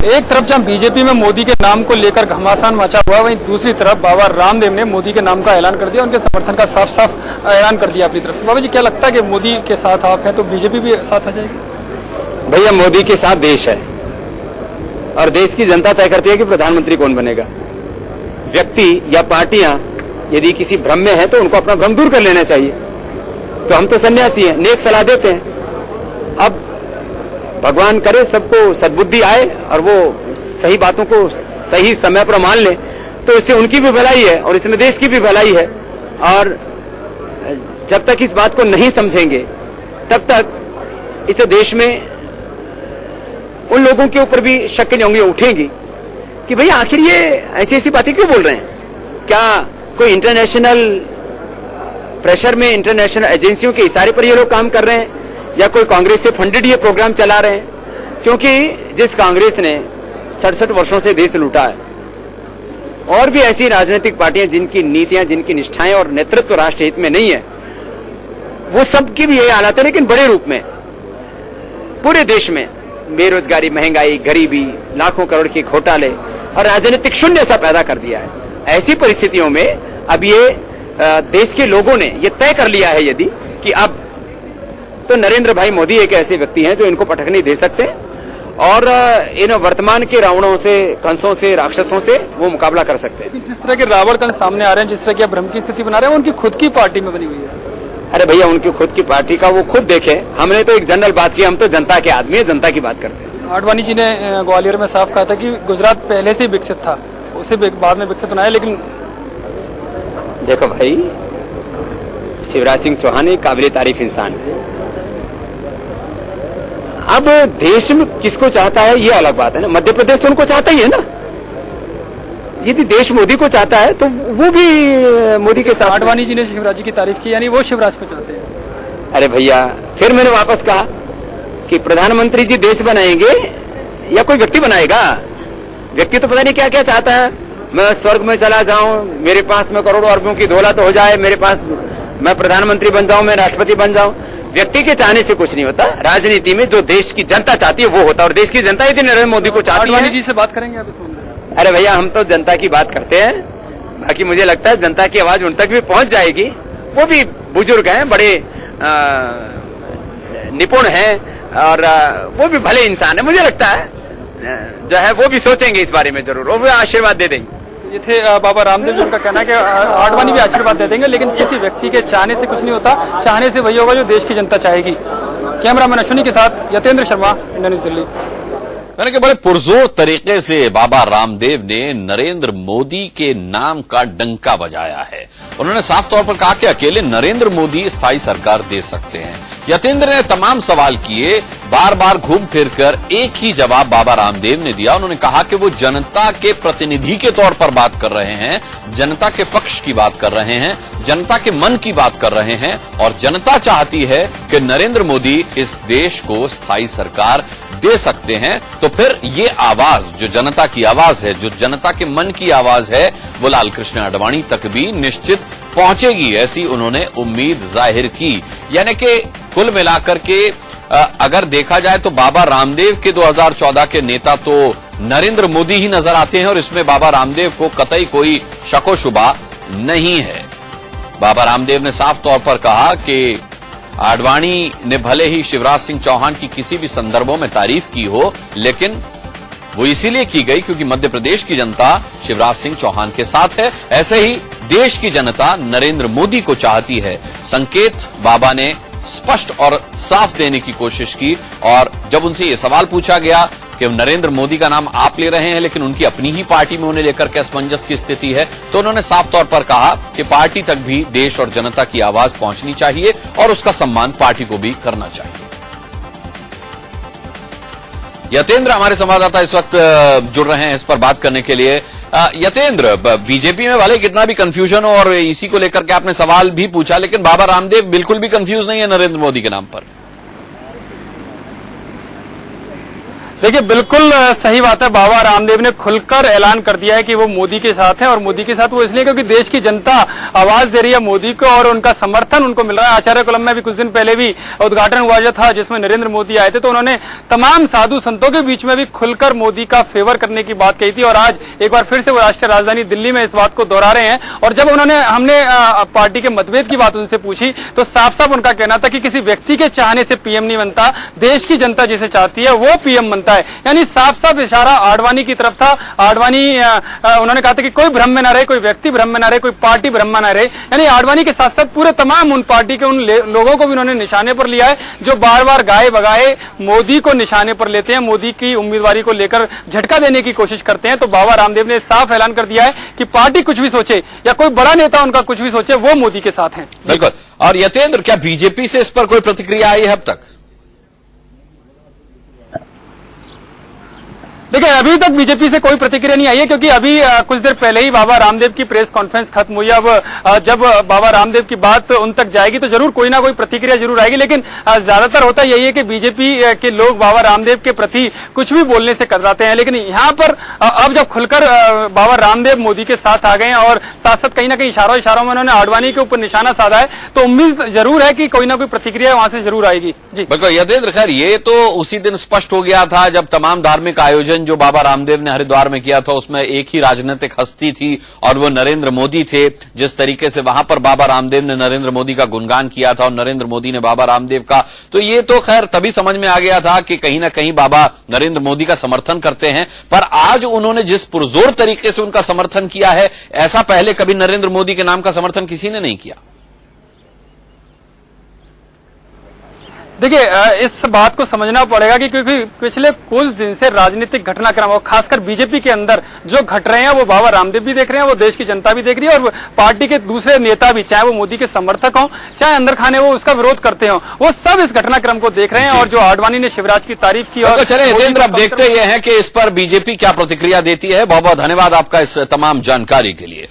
एक तरफ जहां बीजेपी में मोदी के नाम को लेकर घमासान मचा हुआ, वहीं दूसरी तरफ बाबा रामदेव ने मोदी के नाम का ऐलान कर दिया, उनके समर्थन का साफ साफ ऐलान कर दिया अपनी तरफ से। बाबा जी, क्या लगता है कि मोदी के साथ आप हैं तो बीजेपी भी साथ आ जाएगी? भैया, मोदी के साथ देश है और देश की जनता तय करती है कि प्रधानमंत्री कौन बनेगा। व्यक्ति या पार्टियां यदि किसी भ्रम में है तो उनको अपना भ्रम दूर कर लेना चाहिए। तो हम तो सन्यासी हैं, नेक सलाह देते हैं। अब भगवान करे सबको सद्बुद्धि आए और वो सही बातों को सही समय पर मान ले, तो इससे उनकी भी भलाई है और इसमें देश की भी भलाई है। और जब तक इस बात को नहीं समझेंगे तब तक इस देश में उन लोगों के ऊपर भी शक की उंगलियां उठेंगी कि भैया आखिर ये ऐसी ऐसी बातें क्यों बोल रहे हैं। क्या कोई इंटरनेशनल प्रेशर में, इंटरनेशनल एजेंसियों के इशारे पर ये लोग काम कर रहे हैं, या कोई कांग्रेस से फंडेड ये प्रोग्राम चला रहे हैं? क्योंकि जिस कांग्रेस ने 67 वर्षों से देश लूटा है, और भी ऐसी राजनीतिक पार्टियां जिनकी नीतियां, जिनकी निष्ठाएं और नेतृत्व राष्ट्र हित में नहीं है, वो सबकी भी यही हालत है। लेकिन बड़े रूप में पूरे देश में बेरोजगारी, महंगाई, गरीबी, लाखों करोड़ के घोटाले और राजनीतिक शून्य सा पैदा कर दिया है। ऐसी परिस्थितियों में अब ये देश के लोगों ने ये तय कर लिया है यदि कि अब तो नरेंद्र भाई मोदी एक ऐसे व्यक्ति हैं जो इनको पटक नहीं दे सकते और इन वर्तमान के रावणों से, कंसों से, राक्षसों से वो मुकाबला कर सकते हैं। जिस तरह के रावण कंस सामने आ रहे हैं, जिस तरह की भ्रम की स्थिति बना रहे हैं, उनकी खुद की पार्टी में बनी हुई है। अरे भैया, उनकी खुद की पार्टी का वो खुद देखें। हमने तो एक जनरल बात की, हम तो जनता के आदमी है, जनता की बात करते हैं। आडवाणी जी ने ग्वालियर में साफ कहा था कि गुजरात पहले से ही विकसित था, उसे बाद में विकसित बनाया। लेकिन देखो भाई, शिवराज सिंह चौहान एक काबिल तारीफ इंसान है। अब देश में किसको चाहता है ये अलग बात है ना। मध्य प्रदेश तो उनको चाहता ही है ना। यदि देश मोदी को चाहता है तो वो भी मोदी के साथ। आडवाणी जी ने शिवराज जी की तारीफ की, यानी वो शिवराज को चाहते हैं। अरे भैया, फिर मैंने वापस कहा कि प्रधानमंत्री जी देश बनाएंगे या कोई व्यक्ति बनाएगा? व्यक्ति तो पता नहीं क्या क्या चाहता है। मैं स्वर्ग में चला जाऊं, मेरे पास में करोड़ों अरबों की दौलत हो जाए, मेरे पास मैं प्रधानमंत्री बन जाऊं, मैं राष्ट्रपति बन जाऊं। व्यक्ति के चाहने से कुछ नहीं होता। राजनीति में जो देश की जनता चाहती है वो होता है, और देश की जनता यदि नरेंद्र मोदी को चाहती है। आडवाणी जी से बात करेंगे आप इसमें? अरे भैया, हम तो जनता की बात करते हैं। बाकी मुझे लगता है जनता की आवाज उन तक भी पहुंच जाएगी। वो भी बुजुर्ग हैं, बड़े निपुण हैं और वो भी भले इंसान है। मुझे लगता है जो है वो भी सोचेंगे इस बारे में जरूर, वो भी आशीर्वाद दे देंगे। ये थे बाबा रामदेव जी। उनका कहना है कि आडवाणी भी आशीर्वाद दे देंगे, लेकिन किसी व्यक्ति के चाहने से कुछ नहीं होता। चाहने से वही होगा जो देश की जनता चाहेगी। कैमरामैन अश्विनी के साथ यतेंद्र शर्मा, इंडिया न्यूज दिल्ली। यानी कि बड़े पुरजोर तरीके से बाबा रामदेव ने नरेंद्र मोदी के नाम का डंका बजाया है। उन्होंने साफ तौर पर कहा कि अकेले नरेंद्र मोदी स्थायी सरकार दे सकते हैं। यतेंद्र ने तमाम सवाल किए, बार बार घूम फिर कर एक ही जवाब बाबा रामदेव ने दिया। उन्होंने कहा कि वो जनता के प्रतिनिधि के तौर पर बात कर रहे हैं, जनता के पक्ष की बात कर रहे हैं, जनता के मन की बात कर रहे हैं, और जनता चाहती है कि नरेंद्र मोदी इस देश को स्थायी सरकार दे सकते हैं। तो फिर ये आवाज, जो जनता की आवाज है, जो जनता के मन की आवाज है, वो लाल कृष्ण आडवाणी तक भी निश्चित पहुंचेगी, ऐसी उन्होंने उम्मीद जाहिर की। यानी कि कुल मिलाकर के अगर देखा जाए तो बाबा रामदेव के 2014 के नेता तो नरेंद्र मोदी ही नजर आते हैं, और इसमें बाबा रामदेव को कतई कोई शको शुबा नहीं है। बाबा रामदेव ने साफ तौर पर कहा कि आडवाणी ने भले ही शिवराज सिंह चौहान की किसी भी संदर्भों में तारीफ की हो, लेकिन वो इसीलिए की गई क्योंकि मध्य प्रदेश की जनता शिवराज सिंह चौहान के साथ है। ऐसे ही देश की जनता नरेंद्र मोदी को चाहती है। संकेत बाबा ने स्पष्ट और साफ देने की कोशिश की, और जब उनसे ये सवाल पूछा गया कि नरेंद्र मोदी का नाम आप ले रहे हैं लेकिन उनकी अपनी ही पार्टी में उन्हें लेकर के असमंजस की स्थिति है, तो उन्होंने साफ तौर पर कहा कि पार्टी तक भी देश और जनता की आवाज पहुंचनी चाहिए और उसका सम्मान पार्टी को भी करना चाहिए। यतेंद्र हमारे संवाददाता इस वक्त जुड़ रहे हैं इस पर बात करने के लिए। यतेंद्र, बीजेपी में भले कितना भी कंफ्यूजन हो और इसी को लेकर के आपने सवाल भी पूछा, लेकिन बाबा रामदेव बिल्कुल भी कंफ्यूज नहीं है नरेंद्र मोदी के नाम पर। देखिए बिल्कुल सही बात है। बाबा रामदेव ने खुलकर ऐलान कर दिया है कि वो मोदी के साथ हैं, और मोदी के साथ वो इसलिए क्योंकि देश की जनता आवाज दे रही है मोदी को और उनका समर्थन उनको मिल रहा है। आचार्य कुलम में भी कुछ दिन पहले भी उद्घाटन हुआ जो था जिसमें नरेंद्र मोदी आए थे, तो उन्होंने तमाम साधु संतों के बीच में भी खुलकर मोदी का फेवर करने की बात कही थी, और आज एक बार फिर से वो राष्ट्रीय राजधानी दिल्ली में इस बात को दोहरा रहे हैं। और जब हमने पार्टी के मतभेद की बात उनसे पूछी तो साफ साफ उनका कहना था कि किसी व्यक्ति के चाहने से पीएम नहीं बनता, देश की जनता जिसे चाहती है वो पीएम बनता है। यानी साफ साफ इशारा आडवाणी की तरफ था। आडवाणी उन्होंने कहा था कि कोई भ्रम में ना रहे, कोई व्यक्ति भ्रम में ना रहे, कोई पार्टी भ्रम में ना रहे। यानी आडवाणी के साथ साथ पूरे तमाम उन पार्टी के उन लोगों को भी उन्होंने निशाने पर लिया है जो बार बार गाए बगाए मोदी को निशाने पर लेते हैं, मोदी की उम्मीदवारी को लेकर झटका देने की कोशिश करते हैं। तो बाबा रामदेव ने साफ ऐलान कर दिया है कि पार्टी कुछ भी सोचे या कोई बड़ा नेता उनका कुछ भी सोचे, वो मोदी के साथ हैं। बिल्कुल। और यतेंद्र, क्या बीजेपी से इस पर कोई प्रतिक्रिया आई है अब तक? देखिए अभी तक बीजेपी से कोई प्रतिक्रिया नहीं आई है, क्योंकि अभी कुछ देर पहले ही बाबा रामदेव की प्रेस कॉन्फ्रेंस खत्म हुई। अब जब बाबा रामदेव की बात उन तक जाएगी तो जरूर कोई ना कोई प्रतिक्रिया जरूर आएगी, लेकिन ज्यादातर होता यही है कि बीजेपी के लोग बाबा रामदेव के प्रति कुछ भी बोलने से कतराते हैं। लेकिन यहाँ पर अब जब खुलकर बाबा रामदेव मोदी के साथ आ गए हैं और साथ साथ कहीं ना कहीं इशारों में उन्होंने आडवाणी के ऊपर निशाना साधा है, तो उम्मीद जरूर है कि कोई ना कोई प्रतिक्रिया वहां से जरूर आएगी। जी बिल्कुल यतेंद्र, खैर ये तो उसी दिन स्पष्ट हो गया था जब तमाम धार्मिक आयोजन जो बाबा रामदेव ने हरिद्वार में किया था उसमें एक ही राजनीतिक हस्ती थी और वो नरेंद्र मोदी थे। जिस तरीके से वहां पर बाबा रामदेव ने नरेंद्र मोदी का गुणगान किया था और नरेंद्र मोदी ने बाबा रामदेव का, तो ये तो खैर तभी समझ में आ गया था कि कहीं ना कहीं बाबा नरेंद्र मोदी का समर्थन करते हैं। पर आज उन्होंने जिस पुरजोर तरीके से उनका समर्थन किया है, ऐसा पहले कभी नरेंद्र मोदी के नाम का समर्थन किसी ने नहीं किया। देखिए इस बात को समझना पड़ेगा कि क्योंकि पिछले कुछ दिन से राजनीतिक घटनाक्रम और खासकर बीजेपी के अंदर जो घट रहे हैं वो बाबा रामदेव भी देख रहे हैं, वो देश की जनता भी देख रही है, और पार्टी के दूसरे नेता भी, चाहे वो मोदी के समर्थक हों चाहे अंदर खाने वो उसका विरोध करते हों, वो सब इस घटनाक्रम को देख रहे हैं। और जो आडवाणी ने शिवराज की तारीफ की, और चले यतेंद्र, अब देखते ये हैं कि इस पर बीजेपी क्या प्रतिक्रिया देती है। बहुत बहुत धन्यवाद आपका इस तमाम जानकारी के लिए।